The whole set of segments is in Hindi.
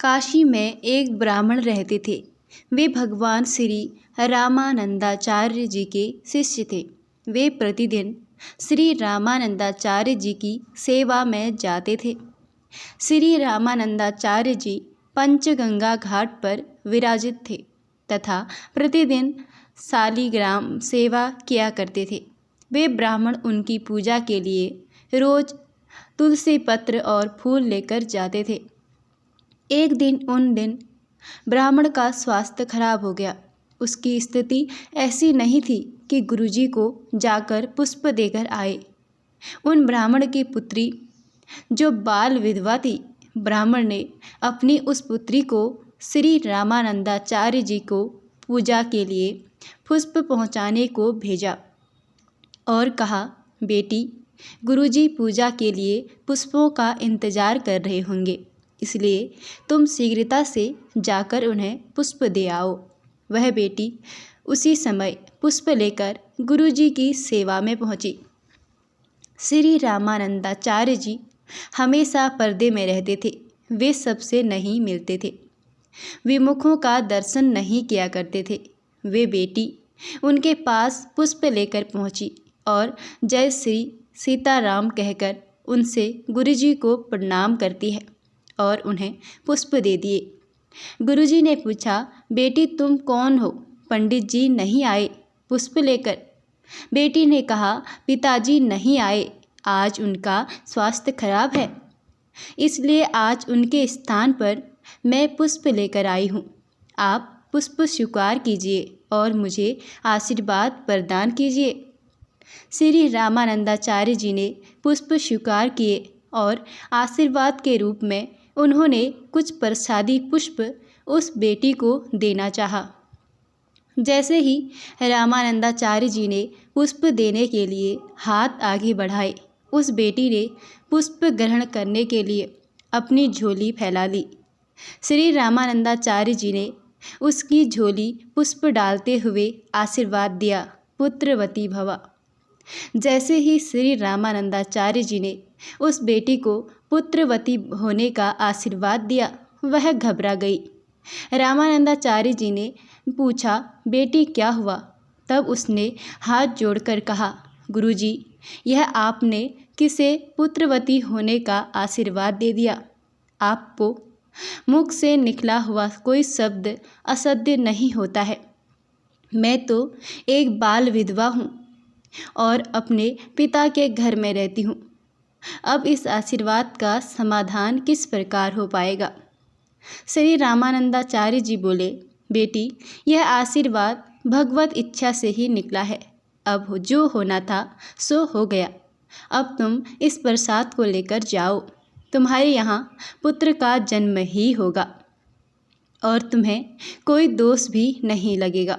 काशी में एक ब्राह्मण रहते थे। वे भगवान श्री रामानंदाचार्य जी के शिष्य थे। वे प्रतिदिन श्री रामानंदाचार्य जी की सेवा में जाते थे। श्री रामानंदाचार्य जी पंचगंगा घाट पर विराजित थे तथा प्रतिदिन शालिग्राम सेवा किया करते थे। वे ब्राह्मण उनकी पूजा के लिए रोज तुलसी पत्र और फूल लेकर जाते थे। एक दिन ब्राह्मण का स्वास्थ्य खराब हो गया। उसकी स्थिति ऐसी नहीं थी कि गुरुजी को जाकर पुष्प देकर आए। उन ब्राह्मण की पुत्री जो बाल विधवा थी, ब्राह्मण ने अपनी उस पुत्री को श्री रामानंदाचार्य जी को पूजा के लिए पुष्प पहुँचाने को भेजा और कहा, बेटी, गुरुजी पूजा के लिए पुष्पों का इंतजार कर रहे होंगे, इसलिए तुम शीघ्रता से जाकर उन्हें पुष्प दे आओ। वह बेटी उसी समय पुष्प लेकर गुरुजी की सेवा में पहुंची। श्री रामानंदाचार्य जी हमेशा पर्दे में रहते थे। वे सबसे नहीं मिलते थे, विमुखों का दर्शन नहीं किया करते थे। वे बेटी उनके पास पुष्प लेकर पहुंची और जय श्री सीताराम कहकर उनसे गुरुजी को प्रणाम करती है और उन्हें पुष्प दे दिए। गुरुजी ने पूछा, बेटी तुम कौन हो? पंडित जी नहीं आए पुष्प लेकर? बेटी ने कहा, पिताजी नहीं आए, आज उनका स्वास्थ्य खराब है, इसलिए आज उनके स्थान पर मैं पुष्प लेकर आई हूँ। आप पुष्प स्वीकार कीजिए और मुझे आशीर्वाद प्रदान कीजिए। श्री रामानंदाचार्य जी ने पुष्प स्वीकार किए और आशीर्वाद के रूप में उन्होंने कुछ प्रसादी पुष्प उस बेटी को देना चाहा। जैसे ही रामानंदाचार्य जी ने पुष्प देने के लिए हाथ आगे बढ़ाए, उस बेटी ने पुष्प ग्रहण करने के लिए अपनी झोली फैला ली। श्री रामानंदाचार्य जी ने उसकी झोली पुष्प डालते हुए आशीर्वाद दिया, पुत्रवती भव। जैसे ही श्री रामानंदाचार्य जी ने उस बेटी को पुत्रवती होने का आशीर्वाद दिया, वह घबरा गई। रामानंदाचार्य जी ने पूछा, बेटी क्या हुआ? तब उसने हाथ जोड़कर कहा, गुरुजी, यह आपने किसे पुत्रवती होने का आशीर्वाद दे दिया। आपको मुख से निकला हुआ कोई शब्द असत्य नहीं होता है। मैं तो एक बाल विधवा हूँ और अपने पिता के घर में रहती हूँ। अब इस आशीर्वाद का समाधान किस प्रकार हो पाएगा? श्री रामानंदाचार्य जी बोले, बेटी, यह आशीर्वाद भगवत इच्छा से ही निकला है। अब जो होना था सो हो गया। अब तुम इस प्रसाद को लेकर जाओ। तुम्हारे यहाँ पुत्र का जन्म ही होगा और तुम्हें कोई दोष भी नहीं लगेगा।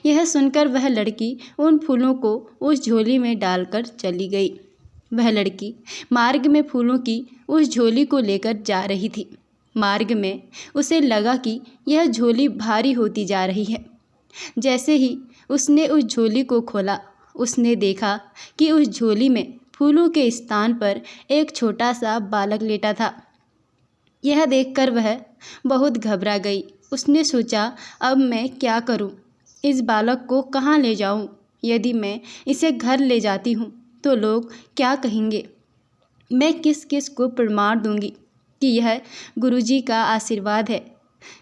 यह सुनकर वह लड़की उन फूलों को उस झोली में डालकर चली गई। वह लड़की मार्ग में फूलों की उस झोली को लेकर जा रही थी। मार्ग में उसे लगा कि यह झोली भारी होती जा रही है। जैसे ही उसने उस झोली को खोला, उसने देखा कि उस झोली में फूलों के स्थान पर एक छोटा सा बालक लेटा था। यह देखकर वह बहुत घबरा गई। उसने सोचा, अब मैं क्या करूं? इस बालक को कहाँ ले जाऊं? यदि मैं इसे घर ले जाती हूं तो लोग क्या कहेंगे? मैं किस किस को प्रमाण दूंगी कि यह गुरुजी का आशीर्वाद है?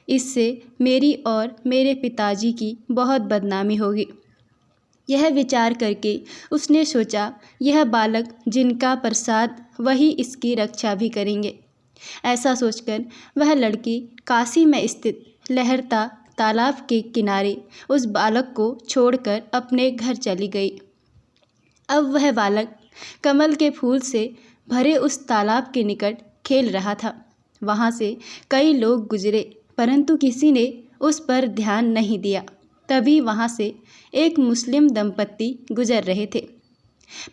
इससे मेरी और मेरे पिताजी की बहुत बदनामी होगी। यह विचार करके उसने सोचा, यह बालक जिनका प्रसाद, वही इसकी रक्षा भी करेंगे। ऐसा सोचकर वह लड़की काशी में स्थित लहरता तालाब के किनारे उस बालक को छोड़कर अपने घर चली गई। अब वह बालक कमल के फूल से भरे उस तालाब के निकट खेल रहा था। वहाँ से कई लोग गुजरे, परंतु किसी ने उस पर ध्यान नहीं दिया। तभी वहाँ से एक मुस्लिम दंपत्ति गुजर रहे थे।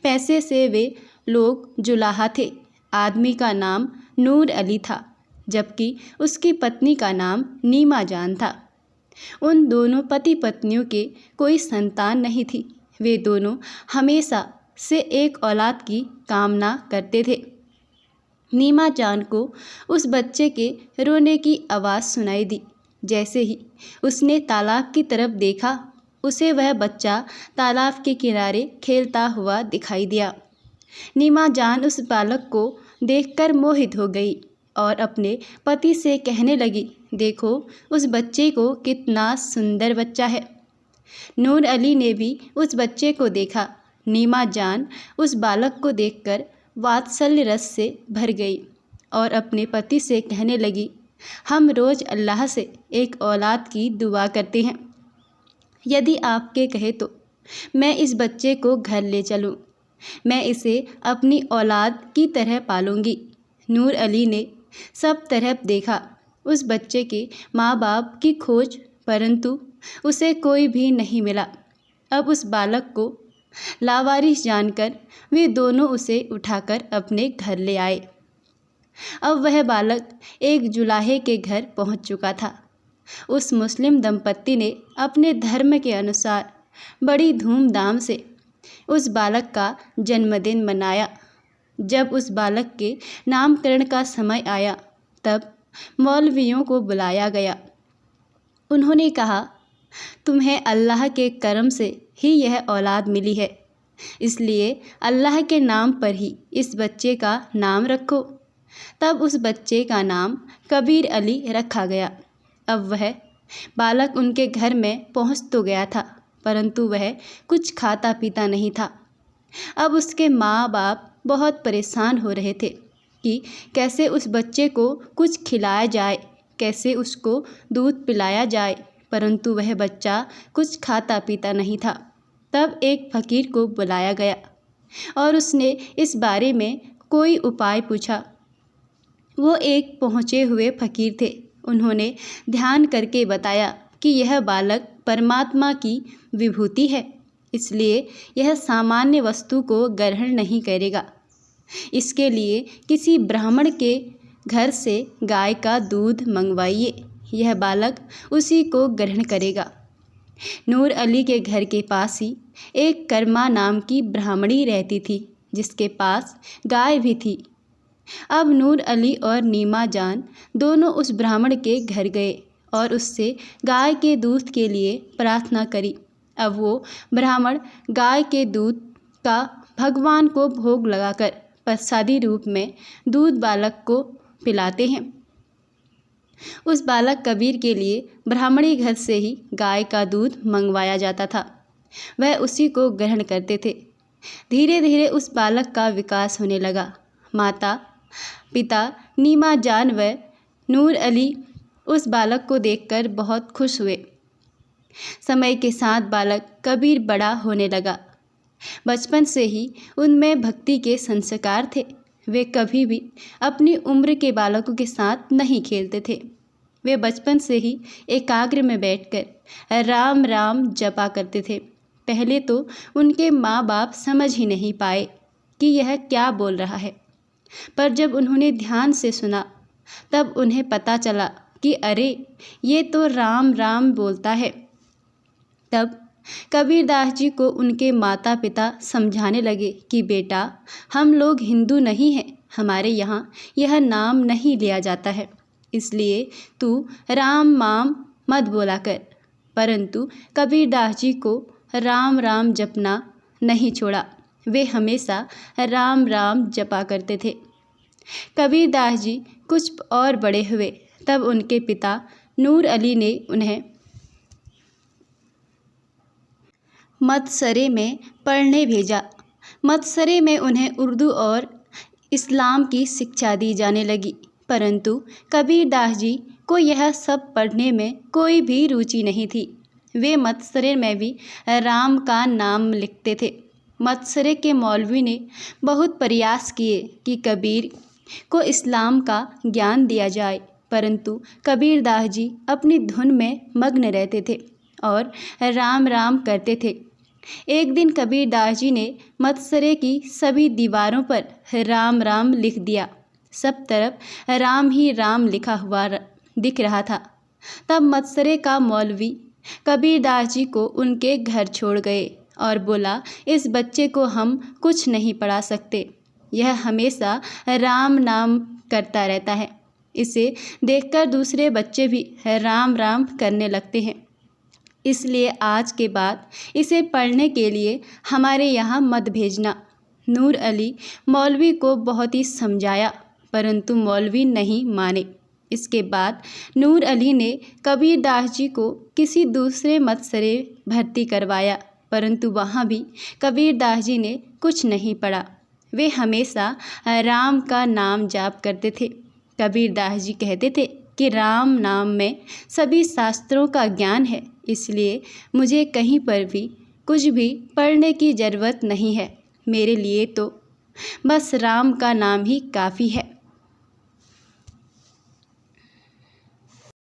पैसे से वे लोग जुलाहा थे। आदमी का नाम नूर अली था, जबकि उसकी पत्नी का नाम नीमा जान था। उन दोनों पति पत्नियों के कोई संतान नहीं थी। वे दोनों हमेशा से एक औलाद की कामना करते थे। नीमा जान को उस बच्चे के रोने की आवाज़ सुनाई दी। जैसे ही उसने तालाब की तरफ देखा, उसे वह बच्चा तालाब के किनारे खेलता हुआ दिखाई दिया। नीमा जान उस बालक को देखकर मोहित हो गई और अपने पति से कहने लगी, देखो उस बच्चे को, कितना सुंदर बच्चा है। नूर अली ने भी उस बच्चे को देखा। नीमा जान उस बालक को देखकर वात्सल्य रस से भर गई और अपने पति से कहने लगी, हम रोज़ अल्लाह से एक औलाद की दुआ करते हैं। यदि आपके कहे तो मैं इस बच्चे को घर ले चलूं। मैं इसे अपनी औलाद की तरह पालूंगी। नूर अली ने सब तरफ देखा उस बच्चे के माँ बाप की खोज, परंतु उसे कोई भी नहीं मिला। अब उस बालक को लावारिस जानकर वे दोनों उसे उठाकर अपने घर ले आए। अब वह बालक एक जुलाहे के घर पहुंच चुका था। उस मुस्लिम दंपत्ति ने अपने धर्म के अनुसार बड़ी धूमधाम से उस बालक का जन्मदिन मनाया। जब उस बालक के नामकरण का समय आया, तब मौलवियों को बुलाया गया। उन्होंने कहा, तुम्हें अल्लाह के करम से ही यह औलाद मिली है, इसलिए अल्लाह के नाम पर ही इस बच्चे का नाम रखो। तब उस बच्चे का नाम कबीर अली रखा गया। अब वह बालक उनके घर में पहुंच तो गया था, परंतु वह कुछ खाता पीता नहीं था। अब उसके माँ बाप बहुत परेशान हो रहे थे कि कैसे उस बच्चे को कुछ खिलाया जाए, कैसे उसको दूध पिलाया जाए, परंतु वह बच्चा कुछ खाता पीता नहीं था। तब एक फ़कीर को बुलाया गया और उसने इस बारे में कोई उपाय पूछा। वो एक पहुँचे हुए फ़कीर थे। उन्होंने ध्यान करके बताया कि यह बालक परमात्मा की विभूति है, इसलिए यह सामान्य वस्तु को ग्रहण नहीं करेगा। इसके लिए किसी ब्राह्मण के घर से गाय का दूध मंगवाइए, यह बालक उसी को ग्रहण करेगा। नूर अली के घर के पास ही एक कर्मा नाम की ब्राह्मणी रहती थी, जिसके पास गाय भी थी। अब नूर अली और नीमा जान दोनों उस ब्राह्मण के घर गए और उससे गाय के दूध के लिए प्रार्थना करी। अब वो ब्राह्मण गाय के दूध का भगवान को भोग लगाकर प्रसादी रूप में दूध बालक को पिलाते हैं। उस बालक कबीर के लिए ब्राह्मणी घर से ही गाय का दूध मंगवाया जाता था। वह उसी को ग्रहण करते थे। धीरे धीरे उस बालक का विकास होने लगा। माता पिता नीमा जान व नूर अली उस बालक को देखकर बहुत खुश हुए। समय के साथ बालक कबीर बड़ा होने लगा। बचपन से ही उनमें भक्ति के संस्कार थे। वे कभी भी अपनी उम्र के बालकों के साथ नहीं खेलते थे। वे बचपन से ही एकाग्र में बैठकर राम राम जपा करते थे। पहले तो उनके माँ बाप समझ ही नहीं पाए कि यह क्या बोल रहा है, पर जब उन्होंने ध्यान से सुना तब उन्हें पता चला कि अरे ये तो राम राम बोलता है। तब कबीरदास जी को उनके माता पिता समझाने लगे कि बेटा, हम लोग हिंदू नहीं हैं, हमारे यहाँ यह नाम नहीं लिया जाता है, इसलिए तू राम माम मत बोला कर। परंतु कबीरदास जी को राम राम जपना नहीं छोड़ा। वे हमेशा राम राम जपा करते थे। कबीरदास जी कुछ और बड़े हुए तब उनके पिता नूर अली ने उन्हें मदरसे में पढ़ने भेजा। मदरसे में उन्हें उर्दू और इस्लाम की शिक्षा दी जाने लगी, परंतु कबीरदास जी को यह सब पढ़ने में कोई भी रुचि नहीं थी। वे मदरसे में भी राम का नाम लिखते थे। मदरसे के मौलवी ने बहुत प्रयास किए कि कबीर को इस्लाम का ज्ञान दिया जाए, परंतु कबीरदास जी अपनी धुन में मग्न रहते थे और राम राम करते थे। एक दिन कबीरदास जी ने मदरसे की सभी दीवारों पर राम राम लिख दिया। सब तरफ राम ही राम लिखा हुआ दिख रहा था। तब मदरसे का मौलवी कबीरदास जी को उनके घर छोड़ गए और बोला, इस बच्चे को हम कुछ नहीं पढ़ा सकते। यह हमेशा राम नाम करता रहता है। इसे देखकर दूसरे बच्चे भी राम राम करने लगते हैं। इसलिए आज के बाद इसे पढ़ने के लिए हमारे यहाँ मत भेजना। नूर अली मौलवी को बहुत ही समझाया, परंतु मौलवी नहीं माने। इसके बाद नूर अली ने कबीरदास जी को किसी दूसरे मदरसे भर्ती करवाया, परंतु वहाँ भी कबीरदास जी ने कुछ नहीं पढ़ा। वे हमेशा राम का नाम जाप करते थे। कबीरदास जी कहते थे कि राम नाम में सभी शास्त्रों का ज्ञान है, इसलिए मुझे कहीं पर भी कुछ भी पढ़ने की ज़रूरत नहीं है। मेरे लिए तो बस राम का नाम ही काफ़ी है।